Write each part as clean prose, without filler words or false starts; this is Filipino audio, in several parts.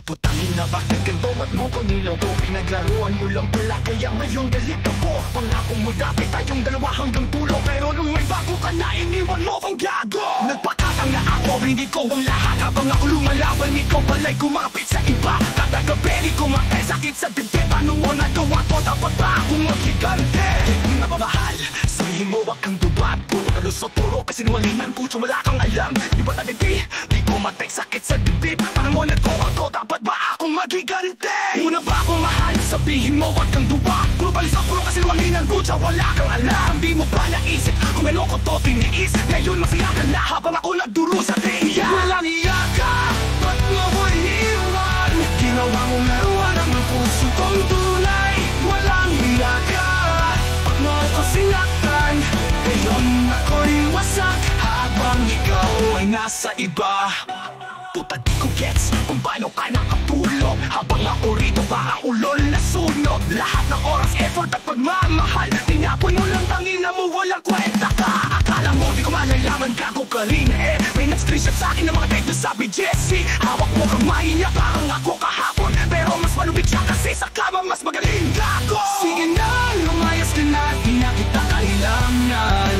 Putangin na bakit ganito at mo ko niloko? Pinaglaruan mo lang pala kaya ngayon galit ako. Pangako mo dati tayong dalawa hanggang tulo, pero nung may bago ka na iniwan mo kong gago. Nagpakatang na ako, hindi ko ang lahat. Habang ako lumalaban, ikaw pala'y kumapit sa iba. Kada gabi ko may sakit sa dibdib. Ano mo nagawa ko? Dapat ba akong maghigante? Hindi na mamahal, sabihin mo wag kang dubat. Puro ka lusot, puro kasinungalingan, puso wala kang alam. Di ba nagdi? Di ko matay sakit sa dibdib. Parang mo nagawa ko, dapat ba akong maghigante? Muna ba akong mahal? Sabihin mo wag kang dubat. Puro balisa, puro kasinungalingan, puso wala kang alam. Di mo ba naisip kung ano ko to tiniis? Ngayon masaya ka na habang ako nagduro sa tiya. Walang iya ka, ba't mo ko iniwan? Ginawa mo meron ang puso kong tunay. Walang iya ka, ba't mo ko sinaktan? Ngayon ako'y wasak habang ikaw ay nasa iba. Puta di ko gets kung paano ka nakatulog habang ako rito baka ulol na sunog. Lahat ng oras, effort at pagmamahal tinapon mo lang, tangina mo walang kwenta ka. Akala mo di ko malalaman, gago ka rin eh. May nag-screenshot sa akin ng mga text na sabi Jesse, hawak mo kamay niya parang ako kahapon, pero mas malupit siya kasi sa kama mas magaling. Gago! Sige na, lumayas ka na, di na kita kailangan.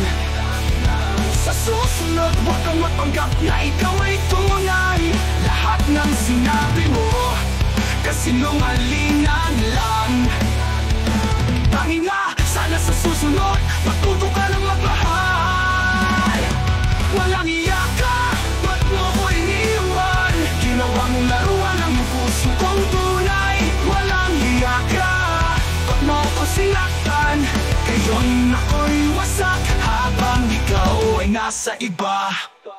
Sa susunod, huwag kang mapanggap na ikaw ay tunay. Lahat ng sinabi mo, kasinungalingan lang. Tangina, sana sa susunod, matuto ka ng magmahal. Walang iya ka, ba't mo ko iniwan? Ginawa mong laruan ang puso kong tunay. Walang iya ka, ba't mo ko sinaktan? Ngayon ako'y wasak habang ikaw ay nasa iba.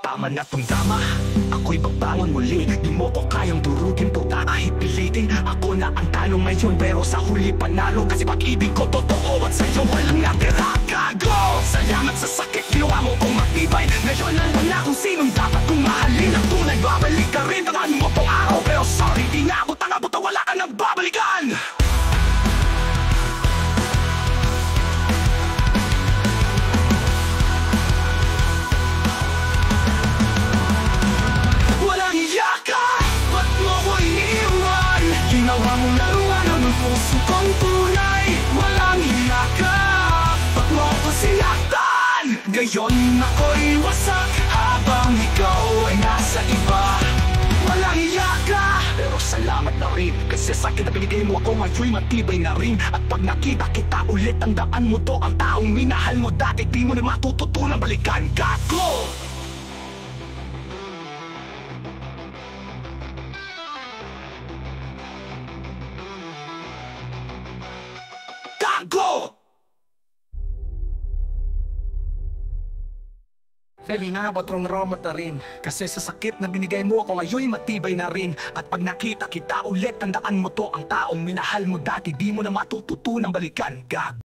Tama na tong tama, ako'y babangon muli. Di mo ko kayang durugin, puta kahit pilitin. Ako na ang talo ngayon pero sa huli panalo. Kasi pag-ibig ko totoo at sa'yo walang natira. Gago! Salamat sa sakit, ginawa mo kong matibay. Ngayon alam na kung sinong dapat kong mahalin. Ang tunay, babalik ka rin, tangan mo tong araw. Pero sorry, di na ako tanga, buta wala ka nang babalikan. Ginawa mong laruan ang puso kong tunay. Walang hiya ka, ba't mo ko sinaktan? Ngayon ako'y wasak habang ikaw ay nasa iba. Walang hiya ka, pero salamat na rin. Kasi sakit na binigay mo ako ngayon'y matibay na rin. At pag nakita kita ulit, tandaan mo to, ang taong minahal mo dati di mo na matututunang balikan. Gago! Gago! Feli nga, ba't rong-romot na rin? Kasi sa sakit na binigay mo ako ngayon'y matibay na rin. At pag nakita kita ulit, tandaan mo to, ang taong minahal mo dati di mo na matututunang balikan. Gago!